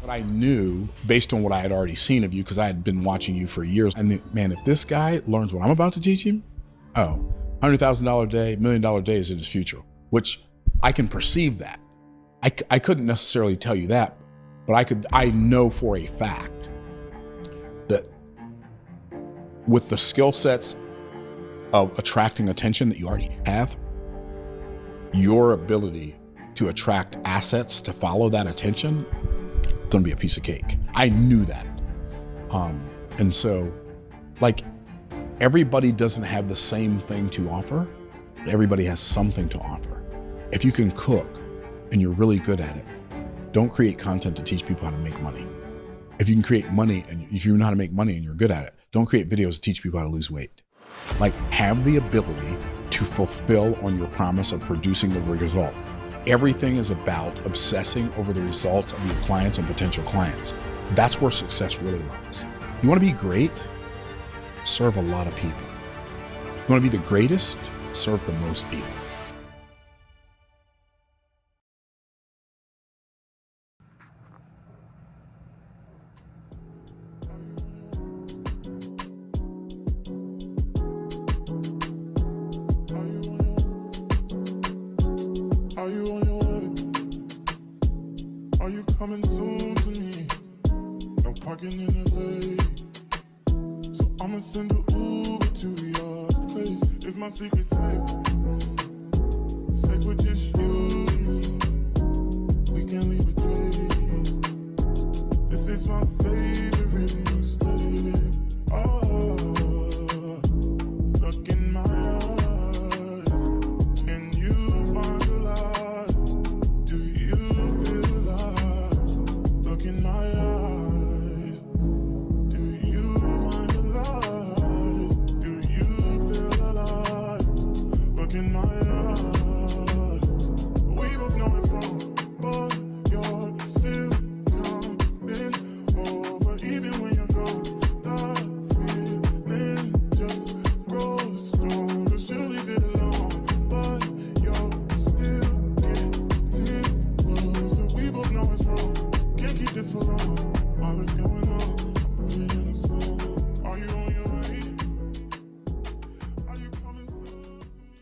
But I knew based on what I had already seen of you, because I had been watching you for years. And man, if this guy learns what I'm about to teach him, $100,000 a day, $1 million day is in his future, which I can perceive that. I couldn't necessarily tell you that, but I know for a fact that with the skill sets of attracting attention that you already have, your ability to attract assets to follow that attention going to be a piece of cake. I knew that. And so, like, everybody doesn't have the same thing to offer, but everybody has something to offer. If you can cook and you're really good at it, don't create content to teach people how to make money. If you can create money and if you know how to make money and you're good at it, don't create videos to teach people how to lose weight. Like, have the ability to fulfill on your promise of producing the result. Everything is about obsessing over the results of your clients and potential clients. That's where success really lies. You want to be great? Serve a lot of people. You want to be the greatest? Serve the most people. Are you on your way? Are you coming soon to me? No parking in LA, so I'ma send an Uber to your place. It's my secret safe, safe with just you and me. We can't leave a trace. This is my favorite mistake. Oh, look in my eyes. Can you find a lie? Do you feel alive? Look in my eyes. Do you mind a lie? Do you feel alive? Look in my eyes. We both know it's wrong, but you're still coming over even when you're gone. The feeling just grows stronger. Should leave it alone, but you're still getting closer. We both know it's wrong. Can't keep this for long. All that's going on, put it in a song. Are you on your way? Are you coming soon to me?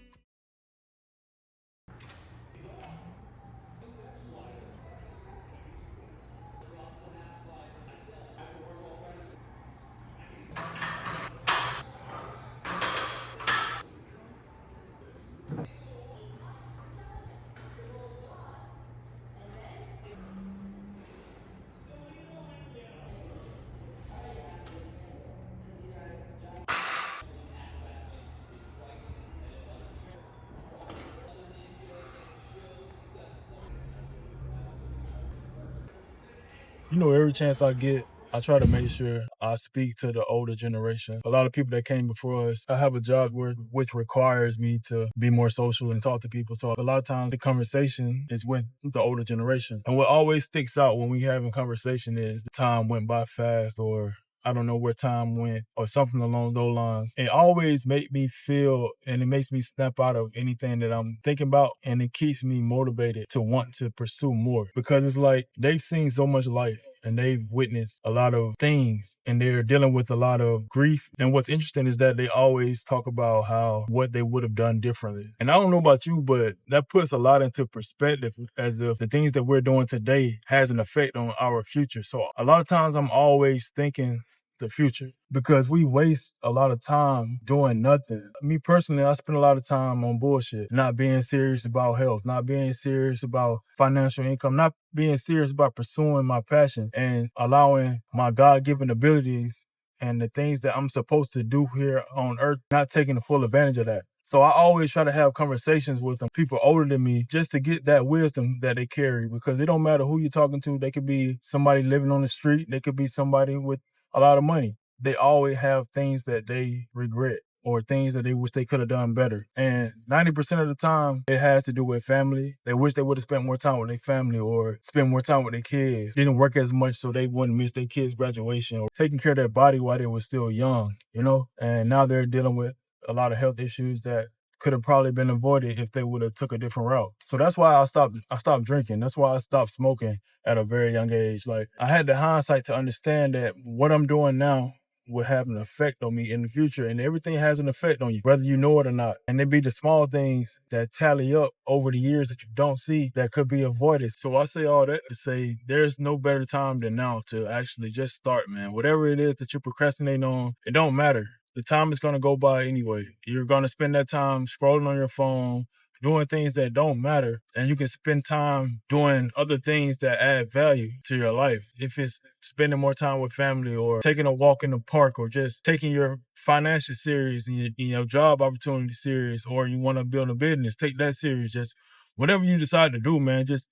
You know, every chance I get, I try to make sure I speak to the older generation. A lot of people that came before us, I have a job which requires me to be more social and talk to people. So a lot of times the conversation is with the older generation. And what always sticks out when we having conversation is the time went by fast, or I don't know where time went, or something along those lines. It always make me feel, and it makes me snap out of anything that I'm thinking about, and it keeps me motivated to want to pursue more, because it's like they've seen so much life and they've witnessed a lot of things and they're dealing with a lot of grief. And what's interesting is that they always talk about what they would have done differently. And I don't know about you, but that puts a lot into perspective, as if the things that we're doing today has an effect on our future. So a lot of times I'm always thinking the future, because we waste a lot of time doing nothing. Me personally, I spend a lot of time on bullshit, not being serious about health, not being serious about financial income, not being serious about pursuing my passion and allowing my God-given abilities and the things that I'm supposed to do here on earth, not taking the full advantage of that. So I always try to have conversations with them, people older than me, just to get that wisdom that they carry, because it don't matter who you're talking to. They could be somebody living on the street. They could be somebody with a lot of money. They always have things that they regret or things that they wish they could have done better. And 90% of the time, it has to do with family. They wish they would have spent more time with their family or spent more time with their kids. Didn't work as much so they wouldn't miss their kids' graduation, or taking care of their body while they were still young, you know? And now they're dealing with a lot of health issues that could have probably been avoided if they would have took a different route. So that's why I stopped drinking. That's why I stopped smoking at a very young age. Like, I had the hindsight to understand that what I'm doing now will have an effect on me in the future, and everything has an effect on you, whether you know it or not. And it be the small things that tally up over the years that you don't see that could be avoided. So I say all that to say there's no better time than now to actually just start, man. Whatever it is that you're procrastinating on, it don't matter. The time is going to go by anyway. You're going to spend that time scrolling on your phone, doing things that don't matter, and you can spend time doing other things that add value to your life. If it's spending more time with family, or taking a walk in the park, or just taking your financial serious and your job opportunity serious, or you want to build a business, take that serious. Just whatever you decide to do, man, just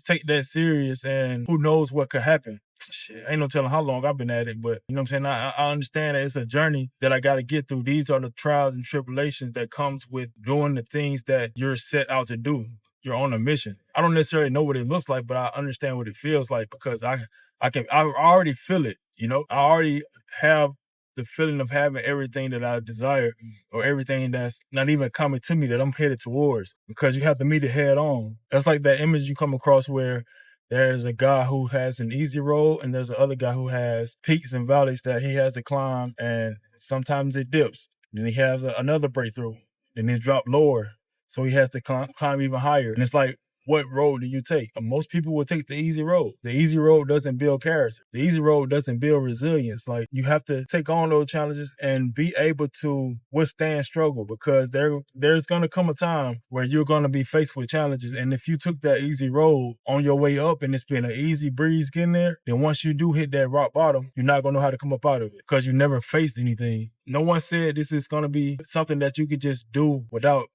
take that serious, and who knows what could happen. Shit, ain't no telling how long I've been at it, but you know what I'm saying? I understand that it's a journey that I got to get through. These are the trials and tribulations that comes with doing the things that you're set out to do. You're on a mission. I don't necessarily know what it looks like, but I understand what it feels like, because I already feel it, you know? I already have the feeling of having everything that I desire, or everything that's not even coming to me that I'm headed towards, because you have to meet it head on. That's like that image you come across where there's a guy who has an easy road, and there's another guy who has peaks and valleys that he has to climb, and sometimes it dips. Then he has another breakthrough, then it dropped lower, so he has to climb even higher. And it's like, what road do you take? Most people will take the easy road. The easy road doesn't build character. The easy road doesn't build resilience. Like, you have to take on those challenges and be able to withstand struggle, because there's going to come a time where you're going to be faced with challenges. And if you took that easy road on your way up and it's been an easy breeze getting there, then once you do hit that rock bottom, you're not going to know how to come up out of it, because you never faced anything. No one said this is going to be something that you could just do without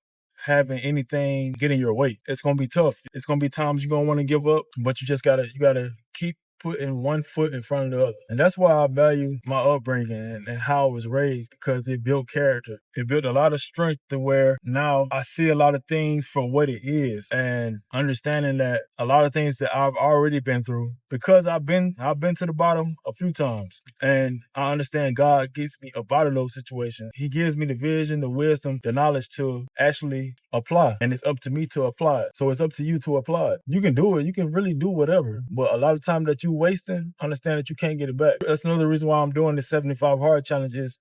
having anything get in your way. It's gonna be tough. It's gonna be times you're gonna want to give up, but you gotta keep putting one foot in front of the other. And that's why I value my upbringing and how I was raised, because it built character. It built a lot of strength to where now I see a lot of things for what it is, and understanding that a lot of things that I've already been through, because I've been to the bottom a few times, and I understand God gets me up out of those situations. He gives me the vision, the wisdom, the knowledge to actually apply, and it's up to me to apply it. So it's up to you to apply it. You can do it. You can really do whatever, but a lot of time that you wasting, understand that you can't get it back. That's another reason why I'm doing this 75 hard challenge, is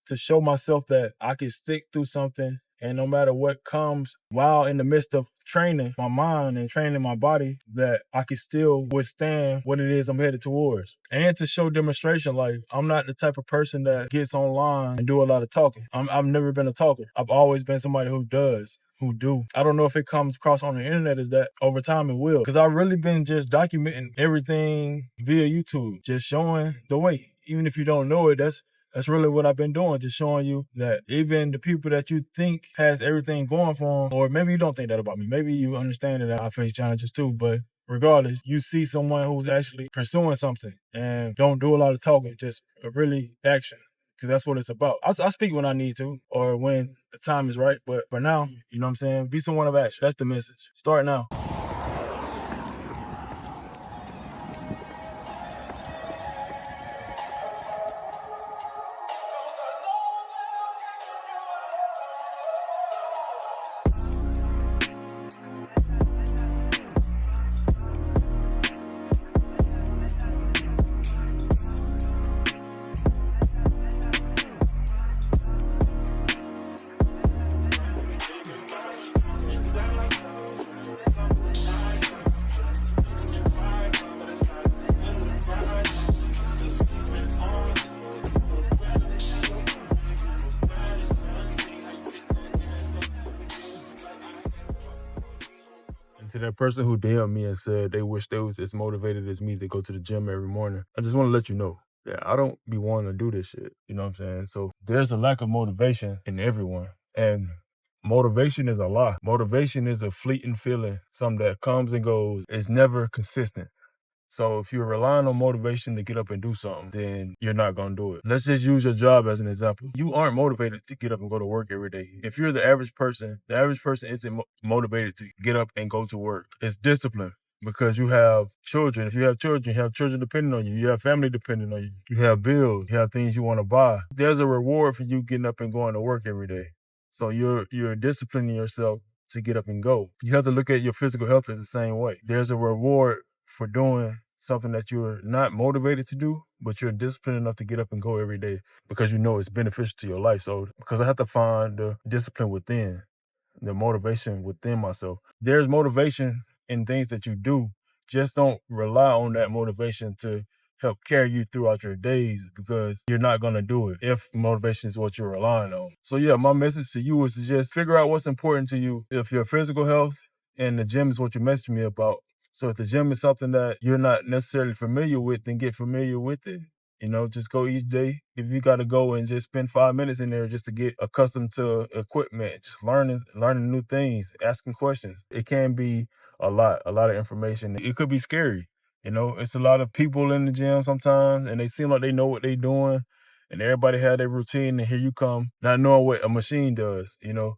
to show myself that I can stick through something, and no matter what comes while in the midst of training my mind and training my body, that I can still withstand what it is I'm headed towards. And to show demonstration, like, I'm not the type of person that gets online and do a lot of talking. I've never been a talker. I've always been somebody who do. I don't know if it comes across on the internet as that. Over time it will, because I've really been just documenting everything via YouTube, just showing the way. Even if you don't know it, that's really what I've been doing, just showing you that even the people that you think has everything going for them, or maybe you don't think that about me, maybe you understand that I face challenges too, but regardless, you see someone who's actually pursuing something and don't do a lot of talking, just really action, because that's what it's about. I speak when I need to, or when the time is right, but for now, you know what I'm saying, be someone of action. That's the message. Start now. To that person who DM'd me and said they wish they was as motivated as me to go to the gym every morning, I just want to let you know that I don't be wanting to do this shit. You know what I'm saying? So there's a lack of motivation in everyone. And motivation is a lie. Motivation is a fleeting feeling, something that comes and goes. It's never consistent. So if you're relying on motivation to get up and do something, then you're not going to do it. Let's just use your job as an example. You aren't motivated to get up and go to work every day. If you're the average person isn't motivated to get up and go to work. It's discipline, because you have children. If you have children depending on you. You have family depending on you. You have bills. You have things you want to buy. There's a reward for you getting up and going to work every day. So you're disciplining yourself to get up and go. You have to look at your physical health as the same way. There's a reward for doing something that you're not motivated to do, but you're disciplined enough to get up and go every day because you know it's beneficial to your life. So because I have to find the discipline within, the motivation within myself. There's motivation in things that you do. Just don't rely on that motivation to help carry you throughout your days, because you're not going to do it if motivation is what you're relying on. So yeah, my message to you is to just figure out what's important to you. If your physical health and the gym is what you messaged me about, so if the gym is something that you're not necessarily familiar with, then get familiar with it. You know, just go each day. If you got to go and just spend 5 minutes in there just to get accustomed to equipment, just learning new things, asking questions. It can be a lot of information. It could be scary. You know, it's a lot of people in the gym sometimes, and they seem like they know what they're doing, and everybody had their routine, and here you come, not knowing what a machine does, you know.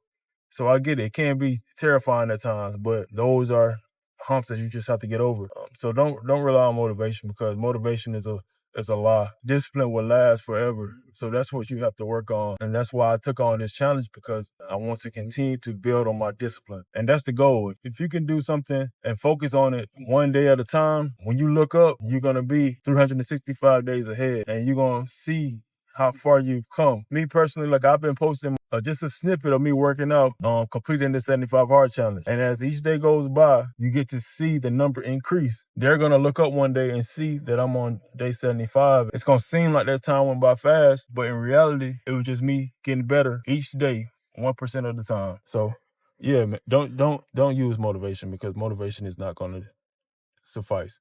So I get it. It can be terrifying at times, but those are humps that you just have to get over. So don't rely on motivation, because motivation is a lie. Discipline will last forever. So that's what you have to work on. And that's why I took on this challenge, because I want to continue to build on my discipline. And that's the goal. If you can do something and focus on it one day at a time, when you look up, you're going to be 365 days ahead, and you're going to see how far you've come. Me personally, like, I've been posting just a snippet of me working out, completing the 75 hard challenge. And as each day goes by, you get to see the number increase. They're going to look up one day and see that I'm on day 75. It's going to seem like that time went by fast, but in reality, it was just me getting better each day, 1% of the time. So yeah, man, don't use motivation, because motivation is not going to suffice.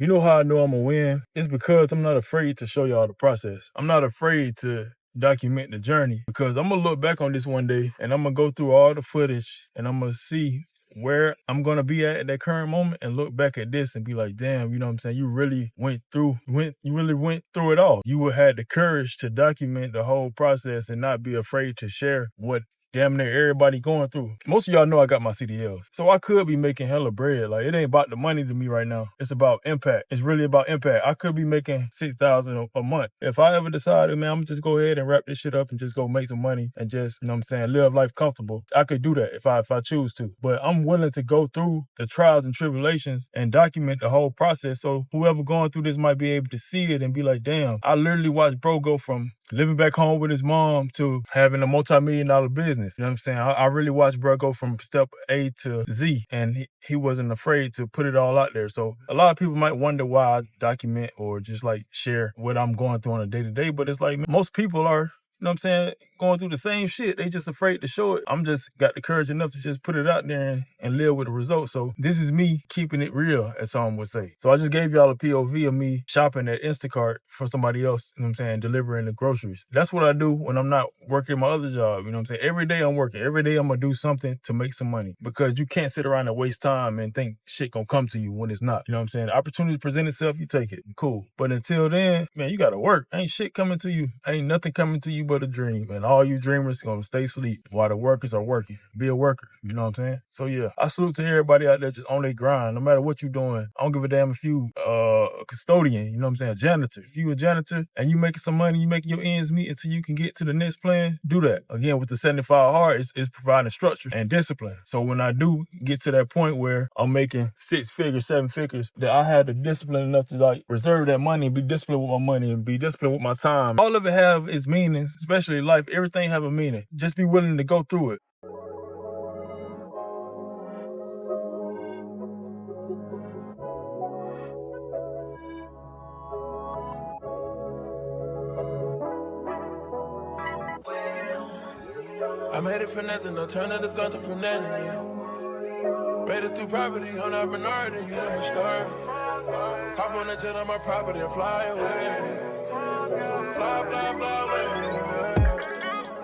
You know how I know I'm gonna win? It's because I'm not afraid to show y'all the process. I'm not afraid to document the journey, because I'm gonna look back on this one day and I'm gonna go through all the footage and I'm gonna see where I'm gonna be at that current moment, and look back at this and be like, damn, you know what I'm saying? You really went through it all. You had the courage to document the whole process and not be afraid to share what damn near everybody going through. Most of y'all know I got my CDLs. So I could be making hella bread. Like, it ain't about the money to me right now. It's about impact. It's really about impact. I could be making $6,000 a month. If I ever decided, man, I'm gonna just go ahead and wrap this shit up and just go make some money and just, you know what I'm saying, live life comfortable, I could do that if I choose to. But I'm willing to go through the trials and tribulations and document the whole process, so whoever going through this might be able to see it and be like, damn, I literally watched bro go from living back home with his mom to having a multi-million-dollar business. business. You know what I'm saying? I really watched bro go from step A to Z, and he wasn't afraid to put it all out there. So a lot of people might wonder why I document or just like share what I'm going through on a day-to-day, but it's like most people are, you know what I'm saying, going through the same shit. They just afraid to show it. I'm just got the courage enough to just put it out there and live with the results. So this is me keeping it real, as some would say. So I just gave y'all a POV of me shopping at Instacart for somebody else, you know what I'm saying, delivering the groceries. That's what I do when I'm not working my other job, you know what I'm saying? Every day I'm working. Every day I'm going to do something to make some money, because you can't sit around and waste time and think shit going to come to you when it's not. You know what I'm saying? The opportunity present itself, you take it. Cool. But until then, man, you got to work. Ain't shit coming to you. Ain't nothing coming to you but a dream. And all you dreamers gonna stay asleep while the workers are working. Be a worker, you know what I'm saying? So yeah, I salute to everybody out there just on their grind, no matter what you're doing. I don't give a damn if you a custodian, you know what I'm saying, a janitor. If you a janitor and you making some money, you making your ends meet until you can get to the next plan, do that. Again, with the 75 hard, it's providing structure and discipline. So when I do get to that point where I'm making 6 figures, 7 figures, that I had the discipline enough to like reserve that money and be disciplined with my money and be disciplined with my time. All of it have its meanings, especially in life. Everything have a meaning. Just be willing to go through it. I made it for nothing, no turn into something from nothing, yeah. Made it through poverty, on that minority, you know my story. Hop on the jet on my property and fly away. Fly, fly, fly away.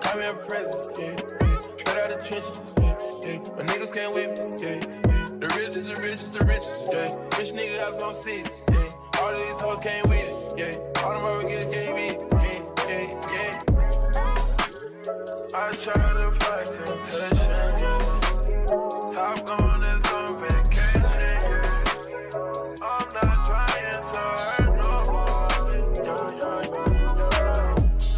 Call me a president, yeah. Straight out the trenches, yeah. My niggas can't whip me, yeah. The richest, the richest, the richest, yeah. Rich nigga hops on 6, yeah. All of these hoes came with it, yeah. All them over get KB, yeah, yeah, yeah. I try to fight temptation. Top gun is on vacation. I'm not trying to hurt nobody.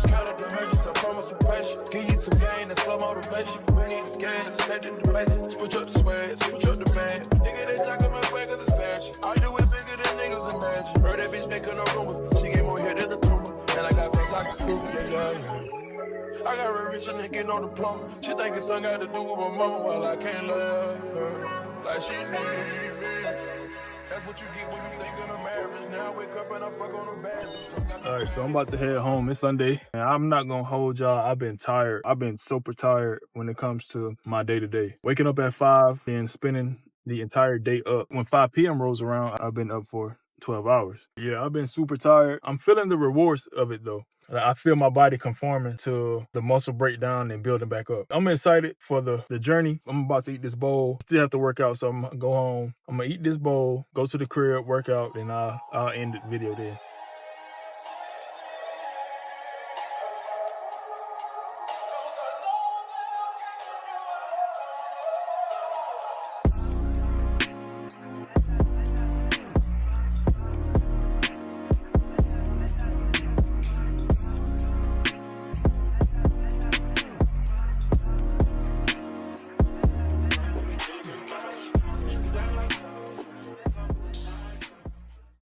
Count up the merchants, I promise some patience. Give you some gain and slow motivation. We need the gas, head in the place. Switch up the swag, switch up the band. Nigga, they jack up my way cause it's fashion. I do it bigger than niggas imagine. Heard that bitch making no rumors. She gave more head than the tumor. And I got things I can prove, yeah. I got a rich and get no diploma. She think it's something got to do with my mama while I can't love her like she need me. That's what you get when you think of a marriage. Now I wake up and I fuck on the bed. All right, so I'm about to head home. It's Sunday, and I'm not gonna hold y'all. I've been tired. I've been super tired when it comes to my day-to-day. Waking up at 5 and spending the entire day up. When 5 p.m. rolls around, I've been up for 12 hours. Yeah, I've been super tired. I'm feeling the rewards of it though. I feel my body conforming to the muscle breakdown and building back up. I'm excited for the journey. I'm about to eat this bowl. Still have to work out, so I'm gonna go home. I'm gonna eat this bowl, go to the crib, work out, and I'll end the video there.